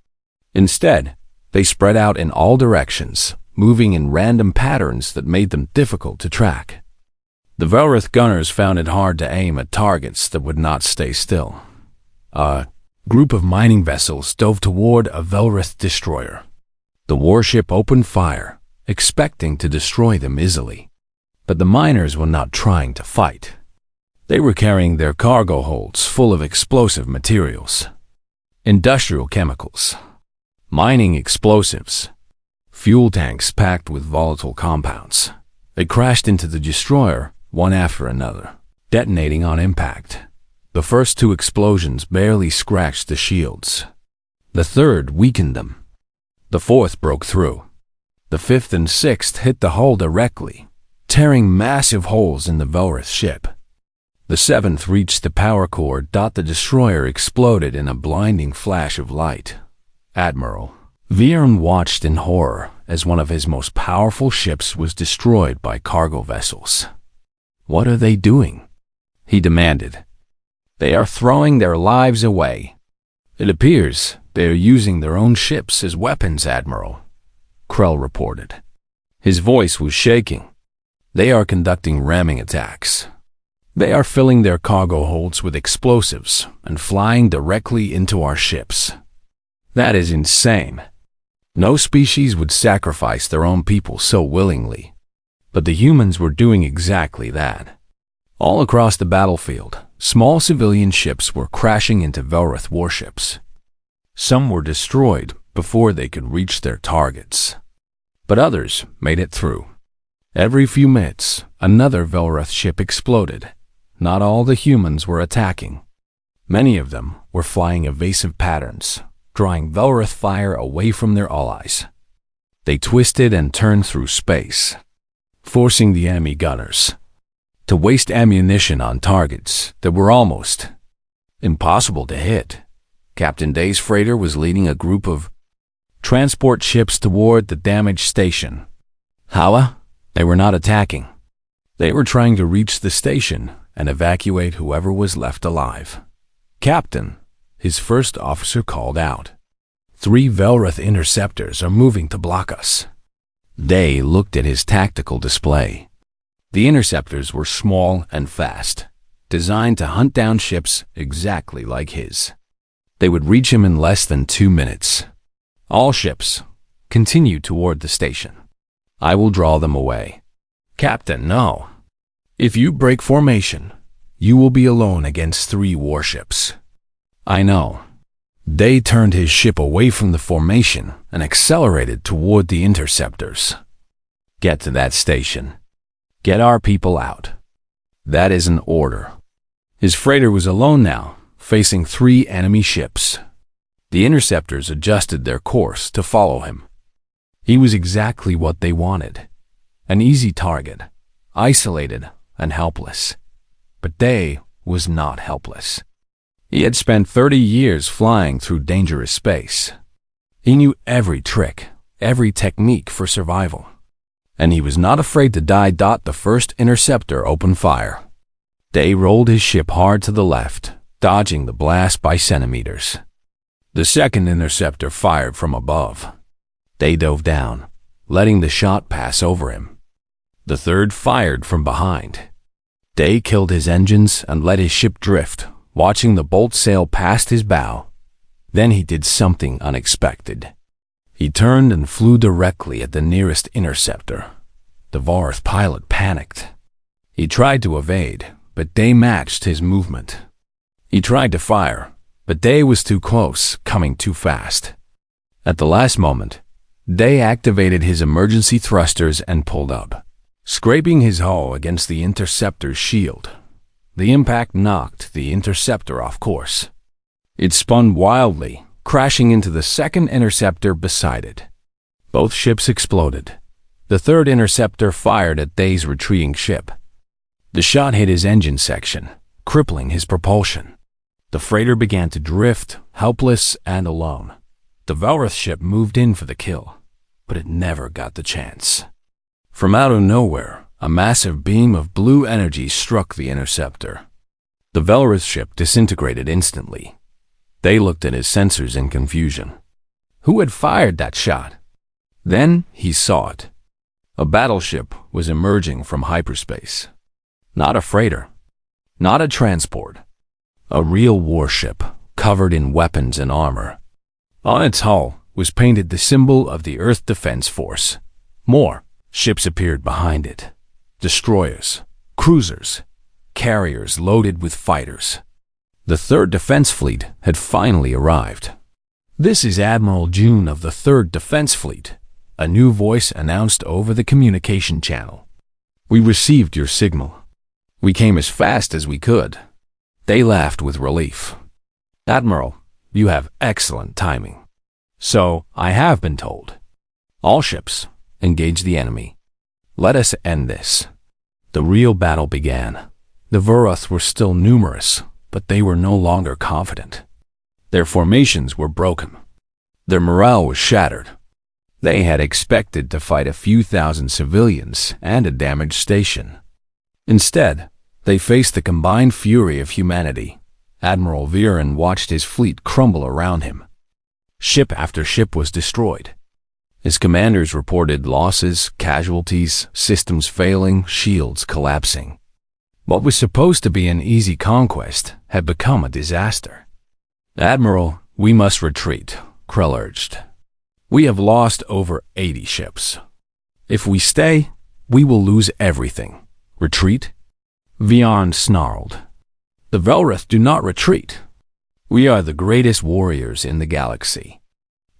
Instead, they spread out in all directions, moving in random patterns that made them difficult to track. The Velrith gunners found it hard to aim at targets that would not stay still. A group of mining vessels dove toward a Velrith destroyer. The warship opened fire, expecting to destroy them easily. But the miners were not trying to fight. They were carrying their cargo holds full of explosive materials. Industrial chemicals, mining explosives, fuel tanks packed with volatile compounds. They crashed into the destroyer, one after another, detonating on impact. The first two explosions barely scratched the shields. The third weakened them. The fourth broke through. The fifth and sixth hit the hull directly, tearing massive holes in the Velrith ship. The seventh reached the power core. The destroyer exploded in a blinding flash of light. Admiral Vierne watched in horror as one of his most powerful ships was destroyed by cargo vessels. "What are they doing?" he demanded. "They are throwing their lives away. It appears they are using their own ships as weapons, Admiral," Krell reported. His voice was shaking. "They are conducting ramming attacks. They are filling their cargo holds with explosives and flying directly into our ships. That is insane. No species would sacrifice their own people so willingly. But the humans were doing exactly that." All across the battlefield, small civilian ships were crashing into Velrith warships. Some were destroyed before they could reach their targets. But others made it through. Every few minutes, another Velrith ship exploded. Not all the humans were attacking. Many of them were flying evasive patterns, drawing Velrith fire away from their allies. They twisted and turned through space, forcing the enemy gunners to waste ammunition on targets that were almost impossible to hit. Captain Day's freighter was leading a group of transport ships toward the damaged station. However, they were not attacking. They were trying to reach the station and evacuate whoever was left alive. "Captain," his first officer called out. "3 Velrith interceptors are moving to block us." Day looked at his tactical display. The interceptors were small and fast, designed to hunt down ships exactly like his. They would reach him in less than 2 minutes. "All ships, continue toward the station. I will draw them away." "Captain, no. If you break formation, you will be alone against 3 warships." "I know." Day turned his ship away from the formation and accelerated toward the interceptors. "Get to that station. Get our people out. That is an order." His freighter was alone now, facing 3 enemy ships. The interceptors adjusted their course to follow him. He was exactly what they wanted. An easy target, isolated and helpless. But Day was not helpless. He had spent 30 years flying through dangerous space. He knew every trick, every technique for survival. And he was not afraid to die. The first interceptor opened fire. Day rolled his ship hard to the left, dodging the blast by centimeters. The second interceptor fired from above. Day dove down, letting the shot pass over him. The third fired from behind. Day killed his engines and let his ship drift, watching the bolt sail past his bow. Then he did something unexpected. He turned and flew directly at the nearest interceptor. The Vorath pilot panicked. He tried to evade, but Day matched his movement. He tried to fire, but Day was too close, coming too fast. At the last moment, Day activated his emergency thrusters and pulled up, scraping his hull against the interceptor's shield. The impact knocked the interceptor off course. It spun wildly, crashing into the second interceptor beside it. Both ships exploded. The third interceptor fired at Day's retreating ship. The shot hit his engine section, crippling his propulsion. The freighter began to drift, helpless and alone. The Vorath ship moved in for the kill, but it never got the chance. From out of nowhere, a massive beam of blue energy struck the interceptor. The Vorath ship disintegrated instantly. They looked at his sensors in confusion. Who had fired that shot? Then he saw it. A battleship was emerging from hyperspace. Not a freighter. Not a transport. A real warship, covered in weapons and armor. On its hull was painted the symbol of the Earth Defense Force. More ships appeared behind it. Destroyers, cruisers, carriers loaded with fighters. The Third Defense Fleet had finally arrived. "This is Admiral June of the Third Defense Fleet," a new voice announced over the communication channel. "We received your signal. We came as fast as we could." They laughed with relief. "Admiral, you have excellent timing. So, I have been told. All ships, engage the enemy. Let us end this." The real battle began. The Vorath were still numerous, but they were no longer confident. Their formations were broken. Their morale was shattered. They had expected to fight a few thousand civilians and a damaged station. Instead, they faced the combined fury of humanity. Admiral Viren watched his fleet crumble around him. Ship after ship was destroyed. His commanders reported losses, casualties, systems failing, shields collapsing. What was supposed to be an easy conquest had become a disaster. "Admiral, we must retreat," Krell urged. "We have lost over 80 ships. If we stay, we will lose everything. Retreat?" Vian snarled. "The Vorath do not retreat. We are the greatest warriors in the galaxy.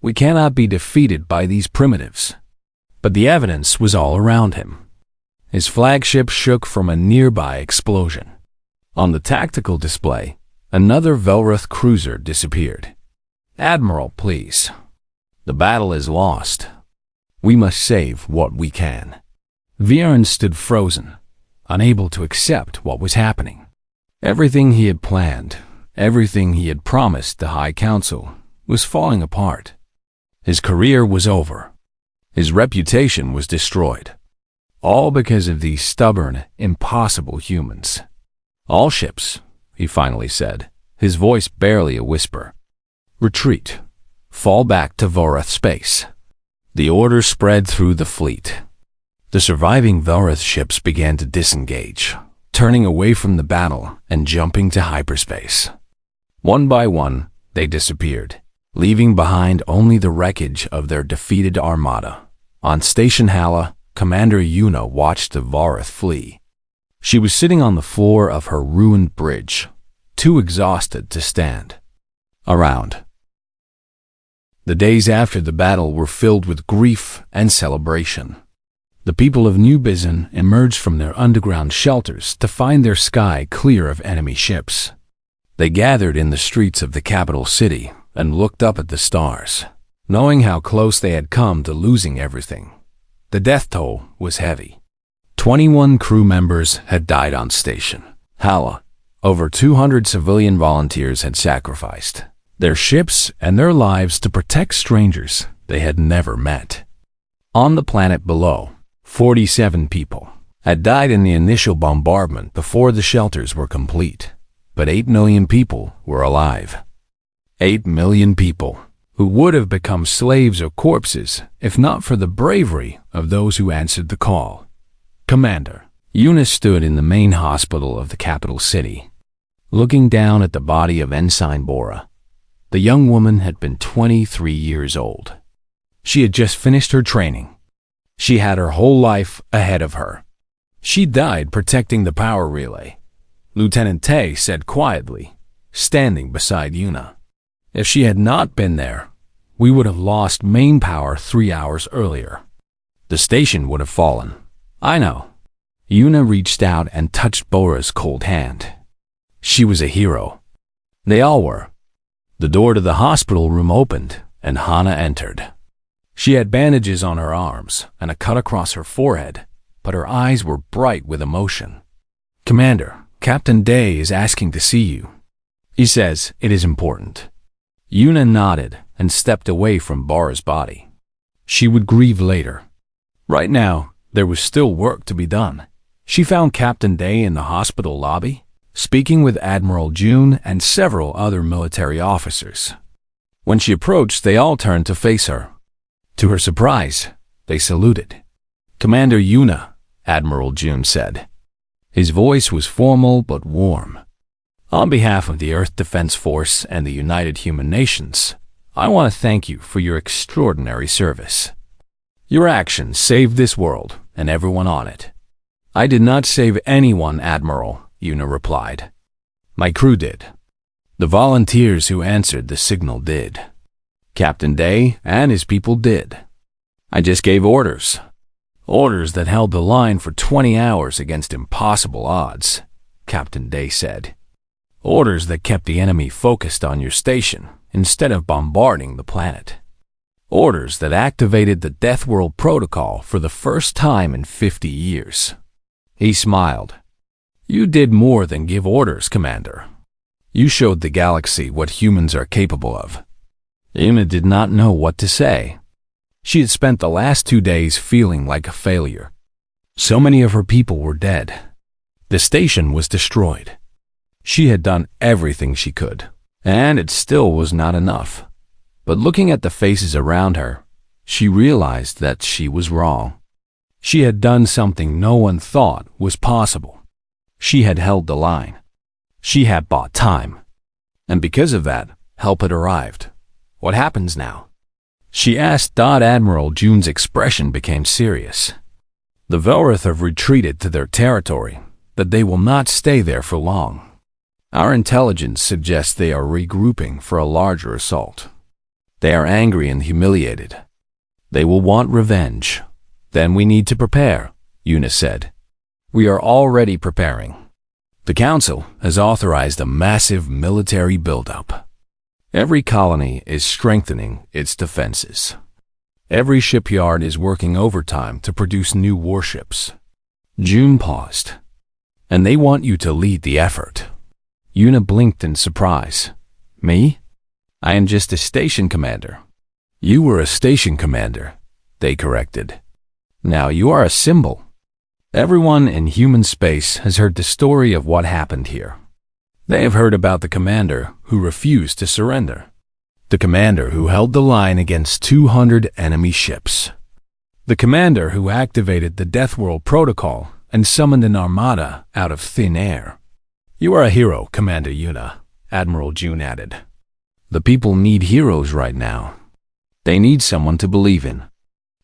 We cannot be defeated by these primitives." But the evidence was all around him. His flagship shook from a nearby explosion. On the tactical display, another Vorath cruiser disappeared. "Admiral, please. The battle is lost. We must save what we can." Viren stood frozen, unable to accept what was happening. Everything he had planned, everything he had promised the High Council, was falling apart. His career was over. His reputation was destroyed. All because of these stubborn, impossible humans. "All ships," he finally said, his voice barely a whisper. "Retreat. Fall back to Vorath space." The order spread through the fleet. The surviving Vorath ships began to disengage, turning away from the battle and jumping to hyperspace. One by one, they disappeared, leaving behind only the wreckage of their defeated armada. On Station Hala, Commander Yuna watched the Vorath flee. She was sitting on the floor of her ruined bridge, too exhausted to stand. Around. The days after the battle were filled with grief and celebration. The people of New Bizin emerged from their underground shelters to find their sky clear of enemy ships. They gathered in the streets of the capital city and looked up at the stars, knowing how close they had come to losing everything. The death toll was heavy. 21 crew members had died on station. Hala, over 200 civilian volunteers had sacrificed their ships and their lives to protect strangers they had never met. On the planet below, 47 people had died in the initial bombardment before the shelters were complete, but 8 million people were alive. 8 million people who would have become slaves or corpses if not for the bravery of those who answered the call. "Commander, Yuna stood in the main hospital of the capital city, looking down at the body of Ensign Bora. The young woman had been 23 years old. She had just finished her training. She had her whole life ahead of her. She died protecting the power relay, Lieutenant Tay said quietly, standing beside Yuna. If she had not been there, we would have lost main power 3 hours earlier. The station would have fallen. I know. Yuna reached out and touched Bora's cold hand. She was a hero. They all were. The door to the hospital room opened, and Hana entered. She had bandages on her arms and a cut across her forehead, but her eyes were bright with emotion. Commander, Captain Day is asking to see you. He says it is important. Yuna nodded and stepped away from Bora's body. She would grieve later. Right now, there was still work to be done. She found Captain Day in the hospital lobby, speaking with Admiral June and several other military officers. When she approached, they all turned to face her. To her surprise, they saluted. Commander Yuna, Admiral June said. His voice was formal but warm. On behalf of the Earth Defense Force and the United Human Nations, I want to thank you for your extraordinary service. Your actions saved this world and everyone on it. I did not save anyone, Admiral, Yuna replied. My crew did. The volunteers who answered the signal did. Captain Day and his people did. I just gave orders. Orders that held the line for 20 hours against impossible odds, Captain Day said. Orders that kept the enemy focused on your station instead of bombarding the planet. Orders that activated the Deathworld protocol for the first time in 50 years. He smiled. You did more than give orders, Commander. You showed the galaxy what humans are capable of. Yuna did not know what to say. She had spent the last 2 days feeling like a failure. So many of her people were dead. The station was destroyed. She had done everything she could, and it still was not enough. But looking at the faces around her, she realized that she was wrong. She had done something no one thought was possible. She had held the line. She had bought time. And because of that, help had arrived. What happens now? She asked. Admiral June's expression became serious. The Velrith have retreated to their territory, but they will not stay there for long. Our intelligence suggests they are regrouping for a larger assault. They are angry and humiliated. They will want revenge. Then we need to prepare, Yuna said. We are already preparing. The Council has authorized a massive military buildup. Every colony is strengthening its defenses. Every shipyard is working overtime to produce new warships. June paused. And they want you to lead the effort. Yuna blinked in surprise. Me? I am just a station commander. You were a station commander, they corrected. Now you are a symbol. Everyone in human space has heard the story of what happened here. They have heard about the commander who refused to surrender. The commander who held the line against 200 enemy ships. The commander who activated the Deathworld protocol and summoned an armada out of thin air. You are a hero, Commander Yuna, Admiral June added. The people need heroes right now. They need someone to believe in.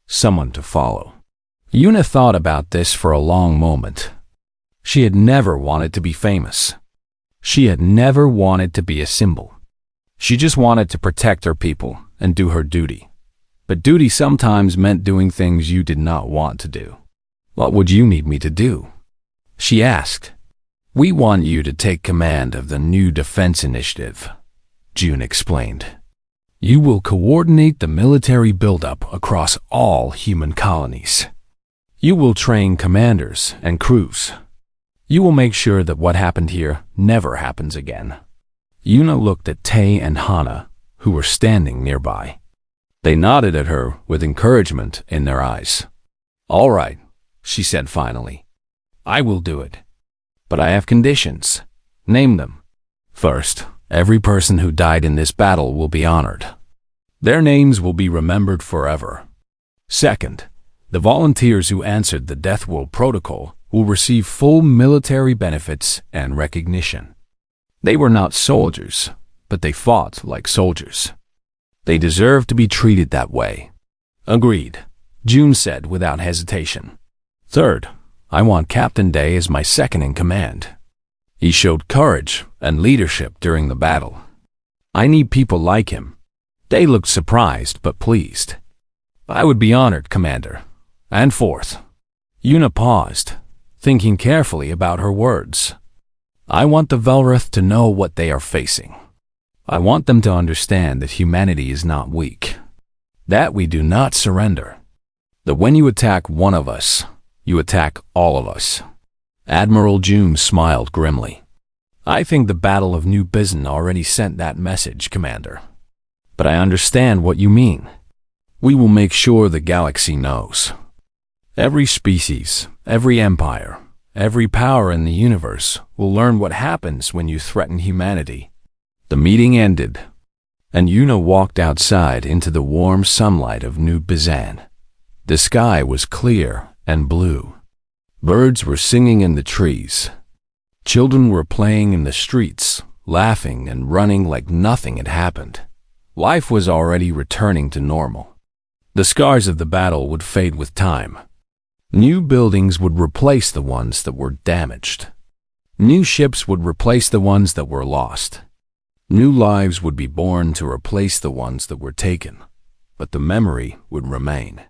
Someone to follow. Yuna thought about this for a long moment. She had never wanted to be famous. She had never wanted to be a symbol. She just wanted to protect her people and do her duty. But duty sometimes meant doing things you did not want to do. What would you need me to do? She asked. We want you to take command of the new defense initiative, June explained. You will coordinate the military buildup across all human colonies. You will train commanders and crews. You will make sure that what happened here never happens again. Yuna looked at Tay and Hana, who were standing nearby. They nodded at her with encouragement in their eyes. All right, she said finally. I will do it. But I have conditions. Name them. First, every person who died in this battle will be honored. Their names will be remembered forever. Second, the volunteers who answered the Deathworld protocol will receive full military benefits and recognition. They were not soldiers, but they fought like soldiers. They deserve to be treated that way. Agreed, June said without hesitation. Third, I want Captain Day as my second in command. He showed courage and leadership during the battle. I need people like him. Day looked surprised but pleased. I would be honored, Commander. And fourth, Una paused, thinking carefully about her words. I want the Velrith to know what they are facing. I want them to understand that humanity is not weak, that we do not surrender, that when you attack one of us, you attack all of us. Admiral June smiled grimly. I think the Battle of New Bizen already sent that message, Commander. But I understand what you mean. We will make sure the galaxy knows. Every species, every empire, every power in the universe will learn what happens when you threaten humanity. The meeting ended, and Una walked outside into the warm sunlight of New Bizen. The sky was clear and blue. Birds were singing in the trees. Children were playing in the streets, laughing and running like nothing had happened. Life was already returning to normal. The scars of the battle would fade with time. New buildings would replace the ones that were damaged. New ships would replace the ones that were lost. New lives would be born to replace the ones that were taken, but the memory would remain.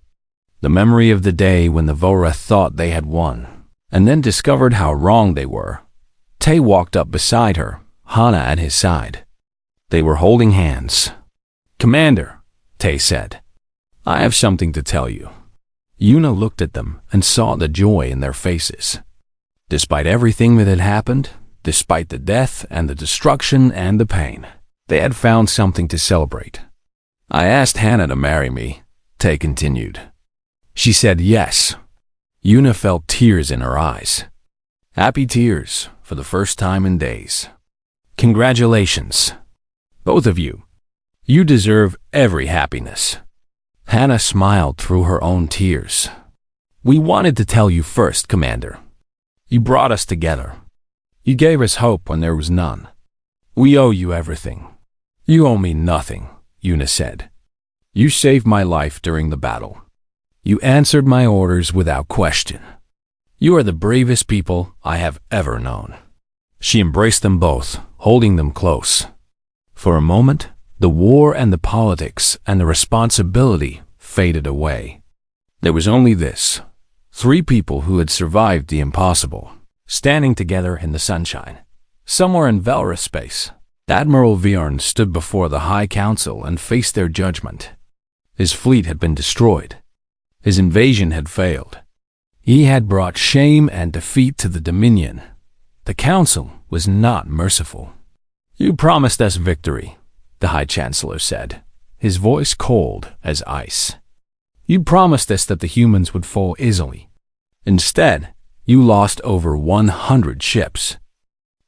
The memory of the day when the Velrith thought they had won, and then discovered how wrong they were. Tay walked up beside her, Hana at his side. They were holding hands. Commander, Tay said, I have something to tell you. Una looked at them and saw the joy in their faces. Despite everything that had happened, despite the death and the destruction and the pain, they had found something to celebrate. I asked Hannah to marry me, Tay continued. She said yes. Una felt tears in her eyes. Happy tears for the first time in days. Congratulations, both of you. You deserve every happiness. Hannah smiled through her own tears. We wanted to tell you first, Commander. You brought us together. You gave us hope when there was none. We owe you everything. You owe me nothing, Una said. You saved my life during the battle. You answered my orders without question. You are the bravest people I have ever known. She embraced them both, holding them close. For a moment, the war and the politics and the responsibility faded away. There was only this. 3 people who had survived the impossible, standing together in the sunshine, somewhere in Velrith space. Admiral Viorn stood before the High Council and faced their judgment. His fleet had been destroyed. His invasion had failed. He had brought shame and defeat to the Dominion. The Council was not merciful. You promised us victory, the High Chancellor said, his voice cold as ice. You promised us that the humans would fall easily. Instead, you lost over 100 ships.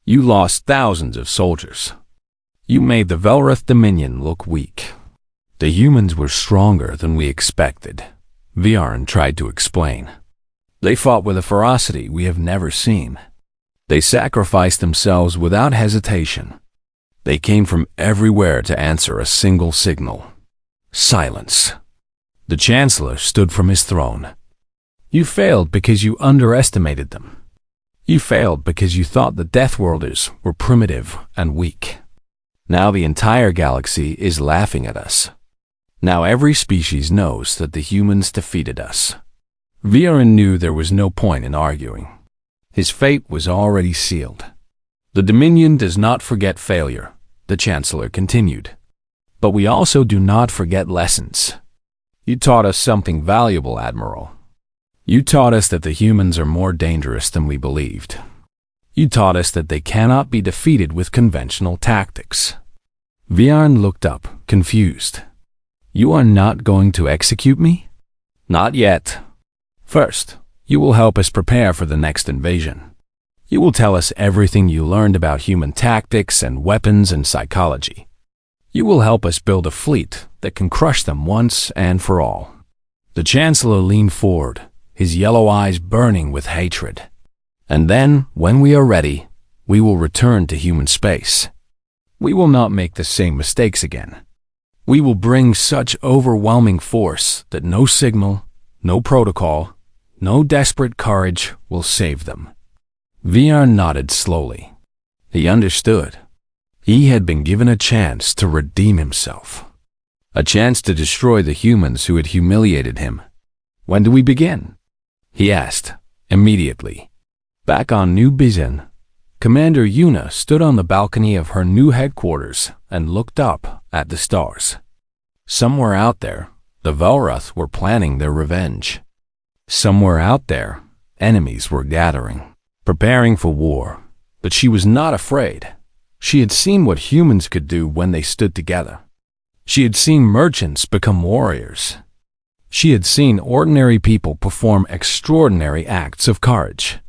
You lost thousands of soldiers. You made the Velrith Dominion look weak. The humans were stronger than we expected, Viorn tried to explain. They fought with a ferocity we have never seen. They sacrificed themselves without hesitation. They came from everywhere to answer a single signal. Silence. The Chancellor stood from his throne. You failed because you underestimated them. You failed because you thought the Deathworlders were primitive and weak. Now the entire galaxy is laughing at us. Now every species knows that the humans defeated us. Viorn knew there was no point in arguing. His fate was already sealed. The Dominion does not forget failure, the Chancellor continued. But we also do not forget lessons. You taught us something valuable, Admiral. You taught us that the humans are more dangerous than we believed. You taught us that they cannot be defeated with conventional tactics. Viorn looked up, confused. You are not going to execute me? Not yet. First, you will help us prepare for the next invasion. You will tell us everything you learned about human tactics and weapons and psychology. You will help us build a fleet that can crush them once and for all. The Chancellor leaned forward, his yellow eyes burning with hatred. And then, when we are ready, we will return to human space. We will not make the same mistakes again. We will bring such overwhelming force that no signal, no protocol, no desperate courage will save them. VR nodded slowly. He understood. He had been given a chance to redeem himself. A chance to destroy the humans who had humiliated him. When do we begin? He asked, immediately. Back on New Bizen, Commander Yuna stood on the balcony of her new headquarters and looked up at the stars. Somewhere out there, the Velroth were planning their revenge. Somewhere out there, enemies were gathering, preparing for war. But she was not afraid. She had seen what humans could do when they stood together. She had seen merchants become warriors. She had seen ordinary people perform extraordinary acts of courage.